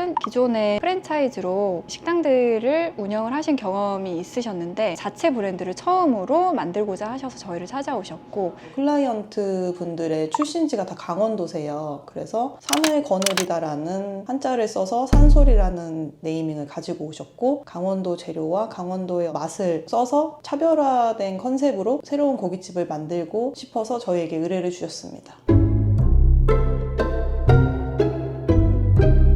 분들은 기존의 프랜차이즈로 식당들을 운영을 하신 경험이 있으셨는데 자체 브랜드를 처음으로 만들고자 하셔서 저희를 찾아오셨고, 클라이언트 분들의 출신지가 다 강원도세요. 그래서 산을 거느리다라는 한자를 써서 산솔이라는 네이밍을 가지고 오셨고, 강원도 재료와 강원도의 맛을 써서 차별화된 컨셉으로 새로운 고깃집을 만들고 싶어서 저희에게 의뢰를 주셨습니다.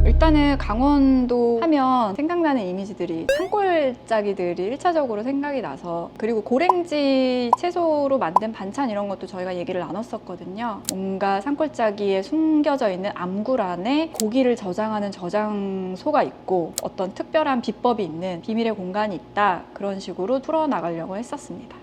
일단은 강원도 하면 생각나는 이미지들이 산골짜기들이 1차적으로 생각이 나서, 그리고 고랭지 채소로 만든 반찬 이런 것도 저희가 얘기를 나눴었거든요. 뭔가 산골짜기에 숨겨져 있는 암굴 안에 고기를 저장하는 저장소가 있고 어떤 특별한 비법이 있는 비밀의 공간이 있다, 그런 식으로 풀어나가려고 했었습니다.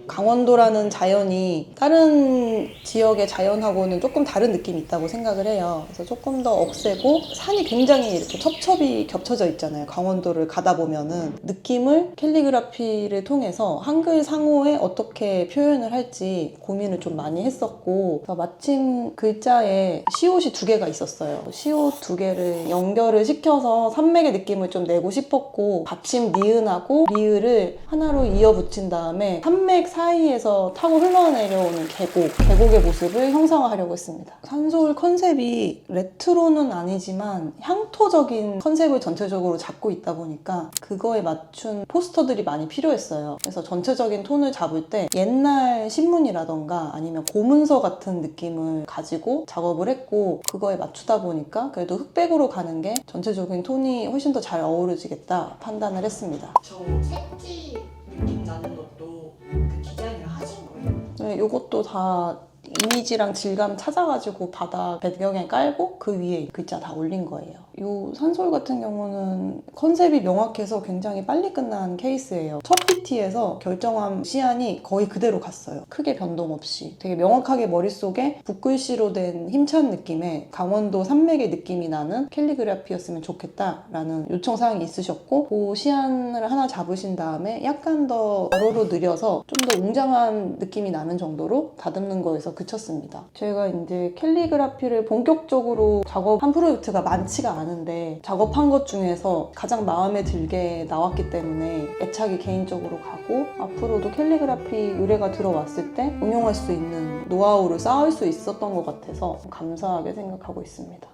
강원도라는 자연이 다른 지역의 자연하고는 조금 다른 느낌이 있다고 생각을 해요. 그래서 조금 더 억세고, 산이 굉장히 이렇게 첩첩이 겹쳐져 있잖아요. 강원도를 가다 보면은 느낌을 캘리그라피를 통해서 한글 상호에 어떻게 표현을 할지 고민을 좀 많이 했었고, 그래서 마침 글자에 시옷이 2개가 있었어요. 시옷 2개를 연결을 시켜서 산맥의 느낌을 좀 내고 싶었고, 받침 니은하고 리을을 하나로 이어 붙인 다음에 산맥 사이에서 타고 흘러내려오는 계곡의 모습을 형상화하려고 했습니다. 산소울 컨셉이 레트로는 아니지만 향토적인 컨셉을 전체적으로 잡고 있다 보니까 그거에 맞춘 포스터들이 많이 필요했어요. 그래서 전체적인 톤을 잡을 때 옛날 신문이라던가 아니면 고문서 같은 느낌을 가지고 작업을 했고, 그거에 맞추다 보니까 그래도 흑백으로 가는 게 전체적인 톤이 훨씬 더 잘 어우러지겠다 판단을 했습니다. 저 색지 느낌 나는 것도 그 디자인을 하신 거예요? 네, 이것도 다 이미지랑 질감 찾아가지고 바닥 배경에 깔고 그 위에 글자 다 올린 거예요. 이 산솔 같은 경우는 컨셉이 명확해서 굉장히 빨리 끝난 케이스예요. 첫 PT에서 결정한 시안이 거의 그대로 갔어요. 크게 변동 없이. 되게 명확하게 머릿속에 붓글씨로 된 힘찬 느낌의 강원도 산맥의 느낌이 나는 캘리그라피였으면 좋겠다라는 요청사항이 있으셨고, 그 시안을 하나 잡으신 다음에 약간 더 가로로 느려서 좀 더 웅장한 느낌이 나는 정도로 다듬는 거에서 그쳤습니다. 제가 이제 캘리그라피를 본격적으로 작업한 프로젝트가 많지가 않은데 작업한 것 중에서 가장 마음에 들게 나왔기 때문에 애착이 개인적으로 가고, 앞으로도 캘리그라피 의뢰가 들어왔을 때 응용할 수 있는 노하우를 쌓을 수 있었던 것 같아서 감사하게 생각하고 있습니다.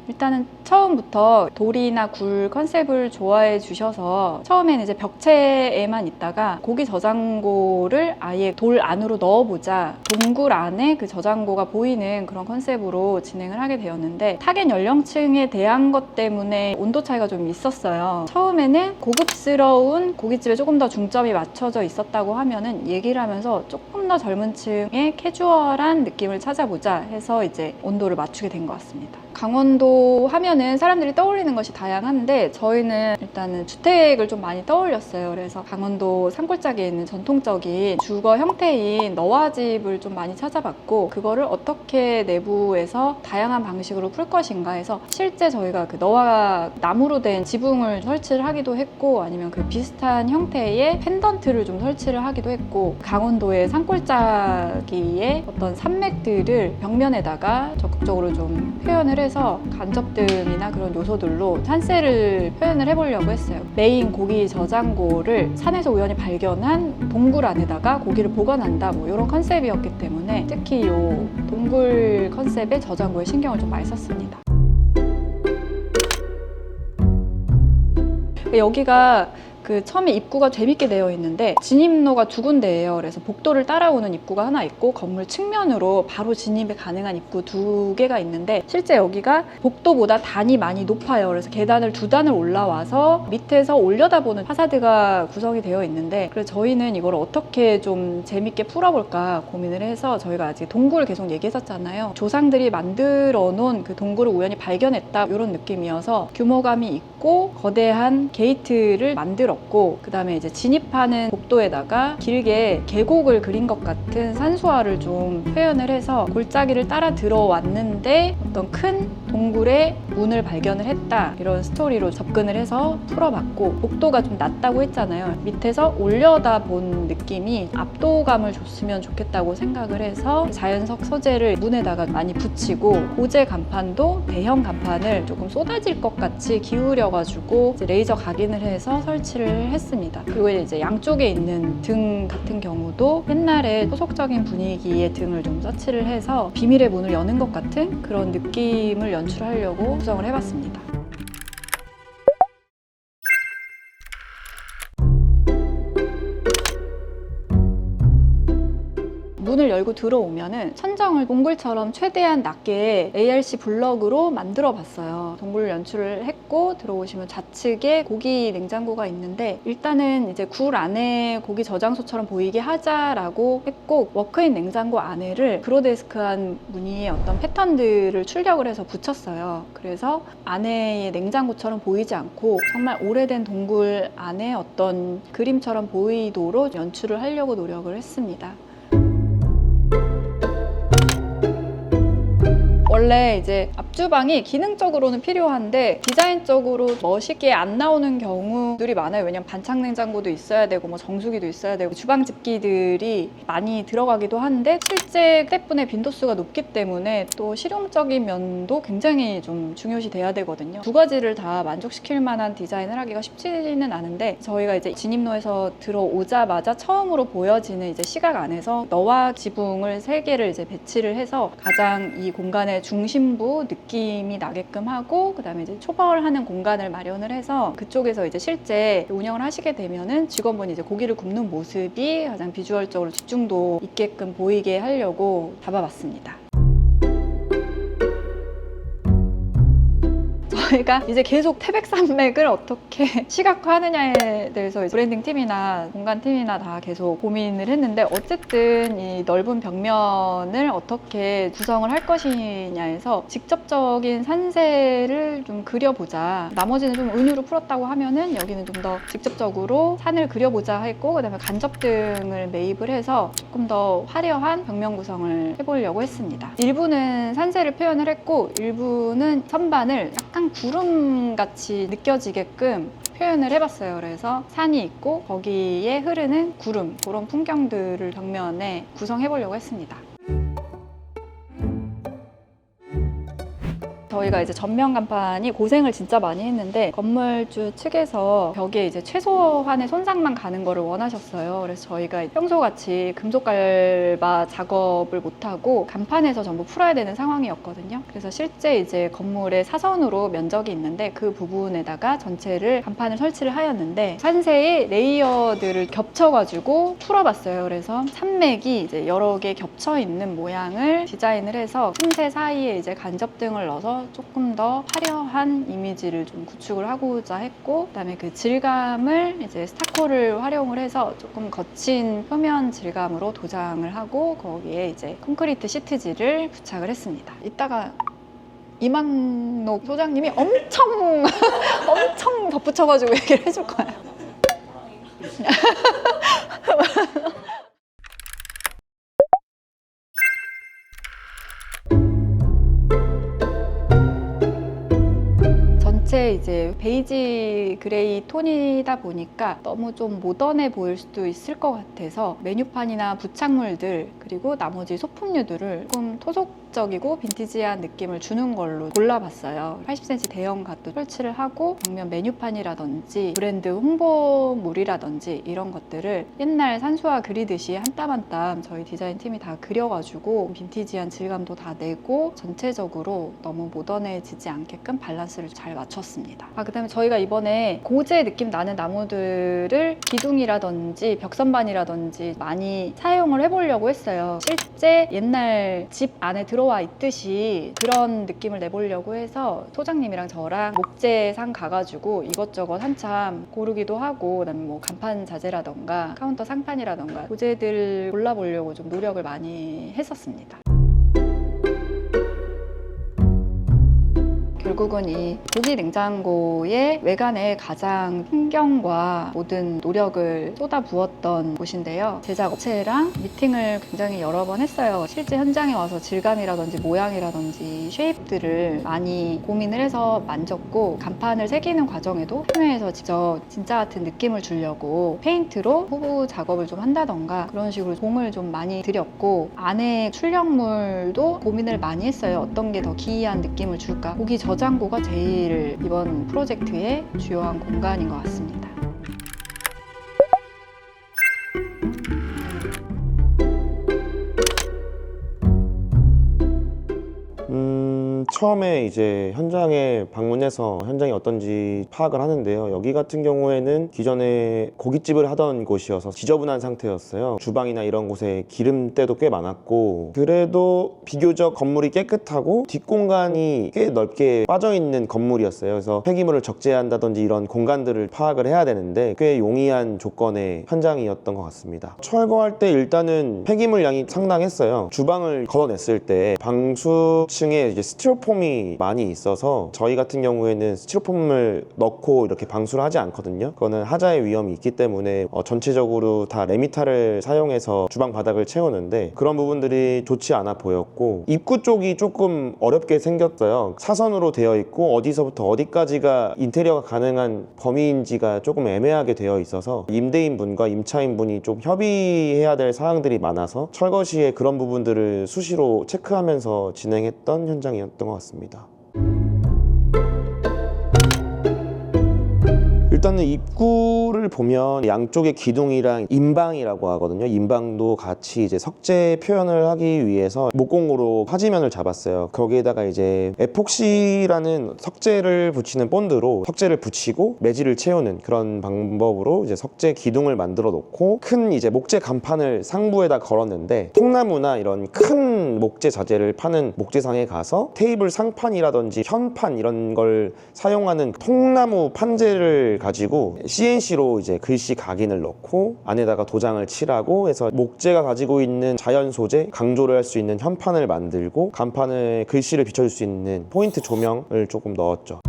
일단은 처음부터 돌이나 굴 컨셉을 좋아해 주셔서 처음에는 이제 벽체에만 있다가 고기 저장고를 아예 돌 안으로 넣어보자, 동굴 안에 그 저장고가 보이는 그런 컨셉으로 진행을 하게 되었는데, 타겟 연령층에 대한 것 때문에 온도 차이가 좀 있었어요. 처음에는 고급스러운 고깃집에 조금 더 중점이 맞춰져 있었다고 하면은 얘기를 하면서 조금 더 젊은 층의 캐주얼한 느낌을 찾아보자 해서 이제 온도를 맞추게 된 것 같습니다. 강원도 하면은 사람들이 떠올리는 것이 다양한데 저희는 일단은 주택을 좀 많이 떠올렸어요. 그래서 강원도 산골짜기에 있는 전통적인 주거 형태인 너와집을 좀 많이 찾아봤고, 그거를 어떻게 내부에서 다양한 방식으로 풀 것인가 해서 실제 저희가 그 너와 나무로 된 지붕을 설치를 하기도 했고, 아니면 그 비슷한 형태의 펜던트를 좀 설치를 하기도 했고, 강원도의 산골짜기의 어떤 산맥들을 벽면에다가 적극적으로 좀 표현을 해서 간접등이나 그런 요소들로 산세를 표현을 해보려고 했어요. 메인 고기 저장고를 산에서 우연히 발견한 동굴 안에다가 고기를 보관한다, 뭐 이런 컨셉이었기 때문에 특히 이 동굴 컨셉의 저장고에 신경을 좀 많이 썼습니다. 여기가 그 처음에 입구가 재밌게 되어 있는데 진입로가 2군데예요. 그래서 복도를 따라오는 입구가 하나 있고 건물 측면으로 바로 진입이 가능한 입구 2개가 있는데, 실제 여기가 복도보다 단이 많이 높아요. 그래서 계단을 2단을 올라와서 밑에서 올려다보는 파사드가 구성이 되어 있는데, 그래서 저희는 이걸 어떻게 좀 재밌게 풀어볼까 고민을 해서, 저희가 아직 동굴을 계속 얘기했었잖아요. 조상들이 만들어 놓은 그 동굴을 우연히 발견했다, 이런 느낌이어서 규모감이 있고 거대한 게이트를 만들어 만들었고, 그 다음에 이제 진입하는 복도에다가 길게 계곡을 그린 것 같은 산수화를 좀 표현을 해서 골짜기를 따라 들어왔는데 어떤 큰 동굴의 문을 발견을 했다, 이런 스토리로 접근을 해서 풀어봤고, 복도가 좀 낮다고 했잖아요. 밑에서 올려다 본 느낌이 압도감을 줬으면 좋겠다고 생각을 해서 자연석 소재를 문에다가 많이 붙이고, 고제 간판도 대형 간판을 조금 쏟아질 것 같이 기울여가지고 이제 레이저 각인을 해서 설치를 했습니다. 그리고 이제 양쪽에 있는 등 같은 경우도 옛날에 소속적인 분위기의 등을 좀 서치를 해서 비밀의 문을 여는 것 같은 그런 느낌을 연출하려고 구성을 해봤습니다. 문을 열고 들어오면은 천정을 동굴처럼 최대한 낮게 ARC 블럭으로 만들어 봤어요. 동굴 연출을 했고, 들어오시면 좌측에 고기 냉장고가 있는데, 일단은 이제 굴 안에 고기 저장소처럼 보이게 하자라고 했고, 워크인 냉장고 안에를 그로데스크한 무늬의 어떤 패턴들을 출력을 해서 붙였어요. 그래서 안에 냉장고처럼 보이지 않고 정말 오래된 동굴 안에 어떤 그림처럼 보이도록 연출을 하려고 노력을 했습니다. 원래 이제 앞주방이 기능적으로는 필요한데 디자인적으로 멋있게 안 나오는 경우들이 많아요. 왜냐면 반창 냉장고도 있어야 되고 뭐 정수기도 있어야 되고 주방 집기들이 많이 들어가기도 한데, 실제 때문에 빈도수가 높기 때문에 또 실용적인 면도 굉장히 좀 중요시 돼야 되거든요. 두 가지를 다 만족시킬 만한 디자인을 하기가 쉽지는 않은데, 저희가 이제 진입로에서 들어오자마자 처음으로 보여지는 이제 시각 안에서 너와 지붕을 3개를 이제 배치를 해서 가장 이 공간의 중심부 느낌이 나게끔 하고, 그 다음에 이제 초벌하는 공간을 마련을 해서 그쪽에서 이제 실제 운영을 하시게 되면은 직원분이 이제 고기를 굽는 모습이 가장 비주얼적으로 집중도 있게끔 보이게 하려고 잡아봤습니다. 저희가 이제 계속 태백산맥을 어떻게 시각화하느냐에 대해서 브랜딩 팀이나 공간 팀이나 다 계속 고민을 했는데, 어쨌든 이 넓은 벽면을 어떻게 구성을 할 것이냐에서 직접적인 산세를 좀 그려보자. 나머지는 좀 은유로 풀었다고 하면은 여기는 좀 더 직접적으로 산을 그려보자 했고, 그다음에 간접등을 매입을 해서 조금 더 화려한 벽면 구성을 해보려고 했습니다. 일부는 산세를 표현을 했고, 일부는 선반을 약간 구름같이 느껴지게끔 표현을 해봤어요. 그래서 산이 있고 거기에 흐르는 구름, 그런 풍경들을 벽면에 구성해보려고 했습니다. 저희가 이제 전면 간판이 고생을 진짜 많이 했는데, 건물주 측에서 벽에 이제 최소한의 손상만 가는 거를 원하셨어요. 그래서 저희가 평소같이 금속 갈바 작업을 못하고 간판에서 전부 풀어야 되는 상황이었거든요. 그래서 실제 이제 건물에 사선으로 면적이 있는데 그 부분에다가 전체를 간판을 설치를 하였는데, 산세의 레이어들을 겹쳐가지고 풀어봤어요. 그래서 산맥이 이제 여러 개 겹쳐 있는 모양을 디자인을 해서 틈새 사이에 이제 간접등을 넣어서 조금 더 화려한 이미지를 좀 구축을 하고자 했고, 그다음에 그 질감을 이제 스타코를 활용을 해서 조금 거친 표면 질감으로 도장을 하고 거기에 이제 콘크리트 시트지를 부착을 했습니다. 이따가 이망록 소장님이 엄청 엄청 덧붙여가지고 얘기를 해줄 거예요. 전체 이제 베이지 그레이 톤이다 보니까 너무 좀 모던해 보일 수도 있을 것 같아서 메뉴판이나 부착물들 그리고 나머지 소품류들을 조금 토속적이고 빈티지한 느낌을 주는 걸로 골라봤어요. 80cm 대형 갓도 설치를 하고 벽면 메뉴판이라든지 브랜드 홍보물이라든지 이런 것들을 옛날 산수화 그리듯이 한 땀 한 땀 저희 디자인 팀이 다 그려가지고 빈티지한 질감도 다 내고 전체적으로 너무 모던해지지 않게끔 밸런스를 잘 맞췄습니다. 그다음에 저희가 이번에 고제 느낌 나는 나무들을 기둥이라든지 벽선반이라든지 많이 사용을 해보려고 했어요. 실제 옛날 집 안에 들어와 있듯이 그런 느낌을 내보려고 해서 소장님이랑 저랑 목재상 가가지고 이것저것 한참 고르기도 하고, 그다음에 뭐 간판 자재라던가 카운터 상판이라던가 고재들 골라보려고 좀 노력을 많이 했었습니다. 결국은 이 고기 냉장고의 외관에 가장 신경과 모든 노력을 쏟아부었던 곳인데요. 제작업체랑 미팅을 굉장히 여러 번 했어요. 실제 현장에 와서 질감이라든지 모양이라든지 쉐입들을 많이 고민을 해서 만졌고, 간판을 새기는 과정에도 판매에서 직접 진짜 같은 느낌을 주려고 페인트로 후부 작업을 좀 한다던가 그런 식으로 공을 좀 많이 들였고, 안에 출력물도 고민을 많이 했어요. 어떤 게 더 기이한 느낌을 줄까. 고기 저장고가 제일 이번 프로젝트의 주요한 공간인 것 같습니다. 처음에 이제 현장에 방문해서 현장이 어떤지 파악을 하는데요. 여기 같은 경우에는 기존에 고깃집을 하던 곳이어서 지저분한 상태였어요. 주방이나 이런 곳에 기름때도 꽤 많았고, 그래도 비교적 건물이 깨끗하고 뒷공간이 꽤 넓게 빠져있는 건물이었어요. 그래서 폐기물을 적재한다든지 이런 공간들을 파악을 해야 되는데 꽤 용이한 조건의 현장이었던 것 같습니다. 철거할 때 일단은 폐기물 양이 상당했어요. 주방을 걷어냈을 때 방수층에 이제 스티로폼이 많이 있어서 저희 같은 경우에는 스티로폼을 넣고 이렇게 방수를 하지 않거든요. 그거는 하자의 위험이 있기 때문에 전체적으로 다 레미타를 사용해서 주방 바닥을 채우는데 그런 부분들이 좋지 않아 보였고, 입구 쪽이 조금 어렵게 생겼어요. 사선으로 되어 있고 어디서부터 어디까지가 인테리어가 가능한 범위인지가 조금 애매하게 되어 있어서 임대인분과 임차인분이 좀 협의해야 될 사항들이 많아서 철거 시에 그런 부분들을 수시로 체크하면서 진행했던 현장이었던 것 같습니다. 일단은 입구를 보면 양쪽에 기둥이랑 인방이라고 하거든요. 인방도 같이 이제 석재 표현을 하기 위해서 목공으로 화지면을 잡았어요. 거기에다가 이제 에폭시라는 석재를 붙이는 본드로 석재를 붙이고 매질을 채우는 그런 방법으로 이제 석재 기둥을 만들어 놓고 큰 이제 목재 간판을 상부에다 걸었는데, 통나무나 이런 큰 목재 자재를 파는 목재상에 가서 테이블 상판이라든지 현판 이런 걸 사용하는 통나무 판재를 가지고 CNC로 이제 글씨 각인을 넣고 안에다가 도장을 칠하고 해서 목재가 가지고 있는 자연 소재, 강조를 할 수 있는 현판을 만들고 간판에 글씨를 비춰줄 수 있는 포인트 조명을 조금 넣었죠.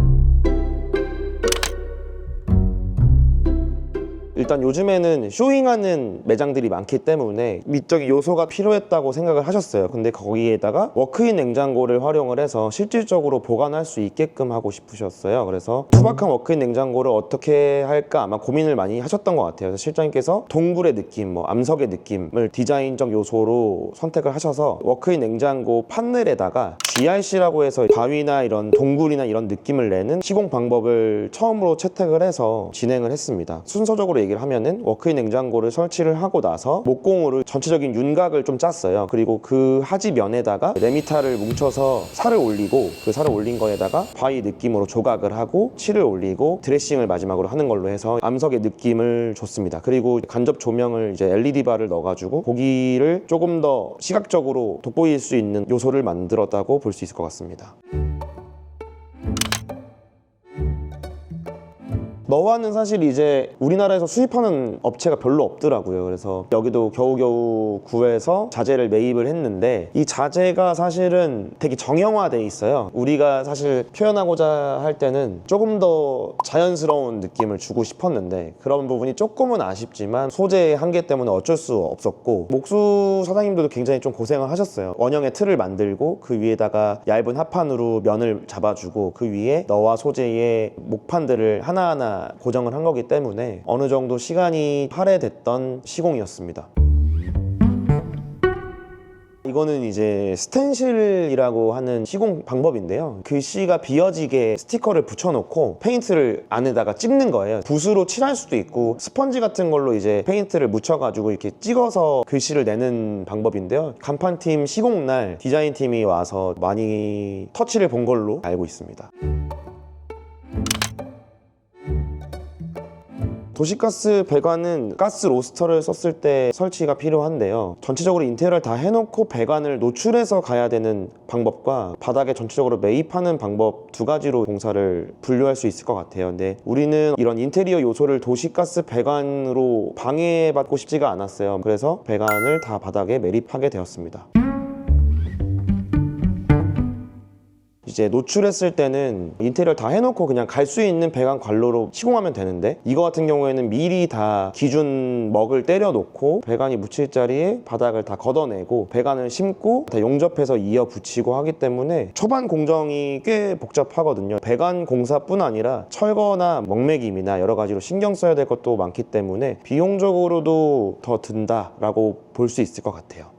일단 요즘에는 쇼잉하는 매장들이 많기 때문에 미적인 요소가 필요했다고 생각을 하셨어요. 근데 거기에다가 워크인 냉장고를 활용을 해서 실질적으로 보관할 수 있게끔 하고 싶으셨어요. 그래서 투박한 워크인 냉장고를 어떻게 할까 아마 고민을 많이 하셨던 것 같아요. 그래서 실장님께서 동굴의 느낌, 암석의 느낌을 디자인적 요소로 선택을 하셔서 워크인 냉장고 판넬에다가 GRC라고 해서 바위나 이런 동굴이나 이런 느낌을 내는 시공 방법을 처음으로 채택을 해서 진행을 했습니다. 순서적으로 얘기를 하면은 워크인 냉장고를 설치를 하고 나서 목공으로 전체적인 윤곽을 좀 짰어요. 그리고 그 하지 면에다가 레미타를 뭉쳐서 살을 올리고 그 살을 올린 거에다가 바위 느낌으로 조각을 하고 칠을 올리고 드레싱을 마지막으로 하는 걸로 해서 암석의 느낌을 줬습니다. 그리고 간접 조명을 이제 LED바를 넣어가지고 고기를 조금 더 시각적으로 돋보일 수 있는 요소를 만들었다고 볼 수 있을 것 같습니다. 너와는 사실 이제 우리나라에서 수입하는 업체가 별로 없더라고요. 그래서 여기도 겨우겨우 구해서 자재를 매입을 했는데, 이 자재가 사실은 되게 정형화돼 있어요. 우리가 사실 표현하고자 할 때는 조금 더 자연스러운 느낌을 주고 싶었는데 그런 부분이 조금은 아쉽지만 소재의 한계 때문에 어쩔 수 없었고, 목수 사장님들도 굉장히 좀 고생을 하셨어요. 원형의 틀을 만들고 그 위에다가 얇은 합판으로 면을 잡아주고 그 위에 너와 소재의 목판들을 하나하나 고정을 한 거기 때문에 어느 정도 시간이 할애됐던 시공이었습니다. 이거는 이제 스텐실이라고 하는 시공 방법인데요. 글씨가 비어지게 스티커를 붙여놓고 페인트를 안에다가 찍는 거예요. 붓으로 칠할 수도 있고 스펀지 같은 걸로 이제 페인트를 묻혀가지고 이렇게 찍어서 글씨를 내는 방법인데요. 간판팀 시공날 디자인팀이 와서 많이 터치를 본 걸로 알고 있습니다. 도시가스 배관은 가스 로스터를 썼을 때 설치가 필요한데요. 전체적으로 인테리어를 다 해놓고 배관을 노출해서 가야 되는 방법과 바닥에 전체적으로 매입하는 방법 두 가지로 공사를 분류할 수 있을 것 같아요. 근데 우리는 이런 인테리어 요소를 도시가스 배관으로 방해받고 싶지가 않았어요. 그래서 배관을 다 바닥에 매립하게 되었습니다. 이제 노출했을 때는 인테리어를 다 해놓고 그냥 갈 수 있는 배관 관로로 시공하면 되는데, 이거 같은 경우에는 미리 다 기준 먹을 때려놓고 배관이 묻힐 자리에 바닥을 다 걷어내고 배관을 심고 다 용접해서 이어 붙이고 하기 때문에 초반 공정이 꽤 복잡하거든요. 배관 공사뿐 아니라 철거나 먹매김이나 여러 가지로 신경 써야 될 것도 많기 때문에 비용적으로도 더 든다라고 볼 수 있을 것 같아요.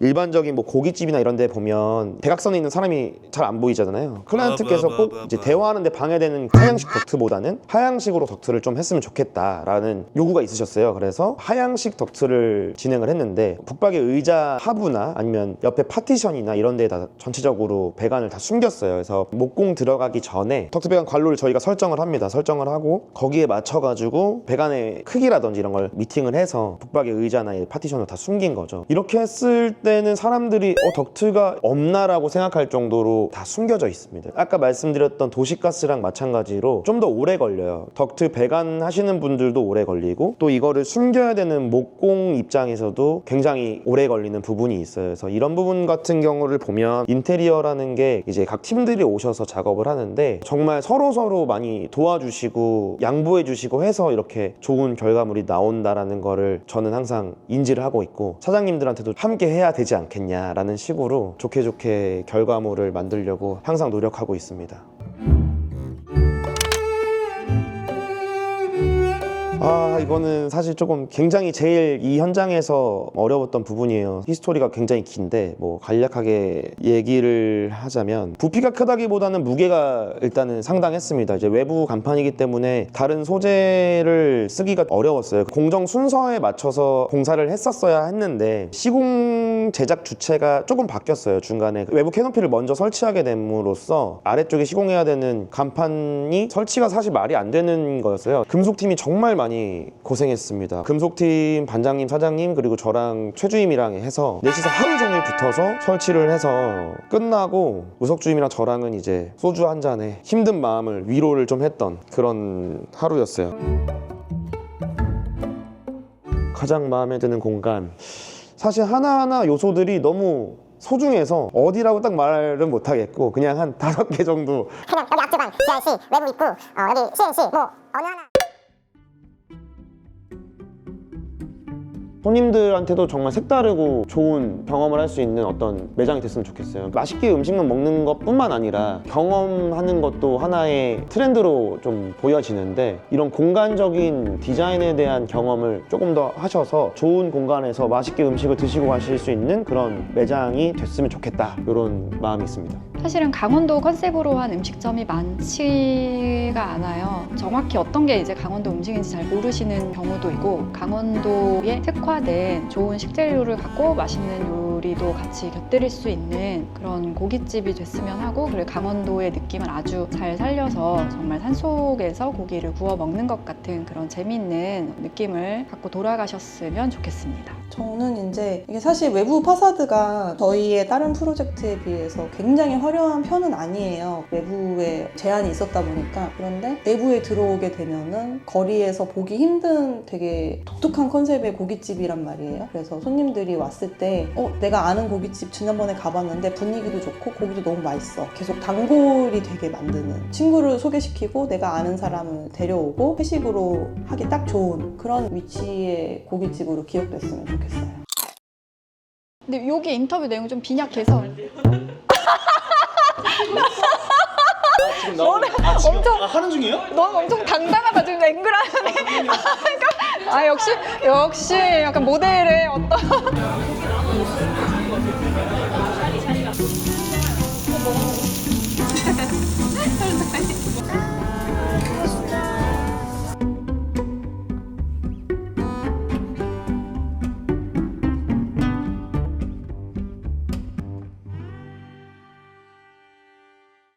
일반적인 뭐 고깃집이나 이런 데 보면 대각선에 있는 사람이 잘 안 보이잖아요. 클라이언트께서 꼭 이제 대화하는데 방해되는 하향식 덕트보다는 하향식으로 덕트를 좀 했으면 좋겠다라는 요구가 있으셨어요. 그래서 하향식 덕트를 진행을 했는데, 북박의 의자 하부나 아니면 옆에 파티션이나 이런 데에다 전체적으로 배관을 다 숨겼어요. 그래서 목공 들어가기 전에 덕트 배관 관로를 저희가 설정을 합니다. 설정을 하고 거기에 맞춰가지고 배관의 크기라든지 이런 걸 미팅을 해서 북박의 의자나 파티션을 다 숨긴 거죠. 이렇게 했을 때는 사람들이 덕트가 없나라고 생각할 정도로 다 숨겨져 있습니다. 아까 말씀드렸던 도시가스랑 마찬가지로 좀 더 오래 걸려요. 덕트 배관 하시는 분들도 오래 걸리고, 또 이거를 숨겨야 되는 목공 입장에서도 굉장히 오래 걸리는 부분이 있어요. 그래서 이런 부분 같은 경우를 보면 인테리어라는 게 이제 각 팀들이 오셔서 작업을 하는데 정말 서로 많이 도와주시고 양보해 주시고 해서 이렇게 좋은 결과물이 나온다라는 거를 저는 항상 인지를 하고 있고, 사장님들한테도 함께 해야 되지 않겠냐라는 식으로 좋게 결과물을 만들려고 항상 노력하고 있습니다. 이거는 사실 조금 굉장히 제일 이 현장에서 어려웠던 부분이에요. 히스토리가 굉장히 긴데 뭐 간략하게 얘기를 하자면, 부피가 크다기보다는 무게가 일단은 상당했습니다. 이제 외부 간판이기 때문에 다른 소재를 쓰기가 어려웠어요. 공정 순서에 맞춰서 공사를 했었어야 했는데 시공 제작 주체가 조금 바뀌었어요. 중간에 외부 캐노피를 먼저 설치하게 됨으로써 아래쪽에 시공해야 되는 간판이 설치가 사실 말이 안 되는 거였어요. 금속팀이 정말 많이 고생했습니다. 금속팀 반장님, 사장님, 그리고 저랑 최주임이랑 해서 넷이서 하루 종일 붙어서 설치를 해서 끝나고, 우석주임이랑 저랑은 이제 소주 한 잔에 힘든 마음을 위로를 좀 했던 그런 하루였어요. 가장 마음에 드는 공간, 사실 하나하나 요소들이 너무 소중해서 어디라고 딱 말은 못하겠고, 그냥 한 5개 정도. 그냥 여기 앞주방, GRC, 외부 입구, 여기 CNC, 뭐 어느 하나. 손님들한테도 정말 색다르고 좋은 경험을 할 수 있는 어떤 매장이 됐으면 좋겠어요. 맛있게 음식만 먹는 것뿐만 아니라 경험하는 것도 하나의 트렌드로 좀 보여지는데, 이런 공간적인 디자인에 대한 경험을 조금 더 하셔서 좋은 공간에서 맛있게 음식을 드시고 가실 수 있는 그런 매장이 됐으면 좋겠다, 이런 마음이 있습니다. 사실은 강원도 컨셉으로 한 음식점이 많지가 않아요. 정확히 어떤 게 이제 강원도 음식인지 잘 모르시는 경우도 있고, 강원도에 특화된 좋은 식재료를 갖고 맛있는 요리도 같이 곁들일 수 있는 그런 고깃집이 됐으면 하고, 그리고 강원도의 느낌을 아주 잘 살려서 정말 산속에서 고기를 구워 먹는 것 같은 그런 재미있는 느낌을 갖고 돌아가셨으면 좋겠습니다. 저는 이제 이게 사실 외부 파사드가 저희의 다른 프로젝트에 비해서 굉장히 화려한 편은 아니에요. 외부에 제한이 있었다 보니까. 그런데 내부에 들어오게 되면은 거리에서 보기 힘든 되게 독특한 컨셉의 고깃집이란 말이에요. 그래서 손님들이 왔을 때 내가 아는 고깃집 지난번에 가봤는데 분위기도 좋고 고기도 너무 맛있어. 계속 단골이 되게 만드는, 친구를 소개시키고 내가 아는 사람을 데려오고 회식으로 하기 딱 좋은 그런 위치의 고깃집으로 기억됐으면 좋겠어요. 근데 여기 인터뷰 내용 좀 빈약해서 지금 나오는 엄청 하는 중이에요? 넌 엄청 당당하다 지금 앵글하네. 역시 약간 모델의 어떤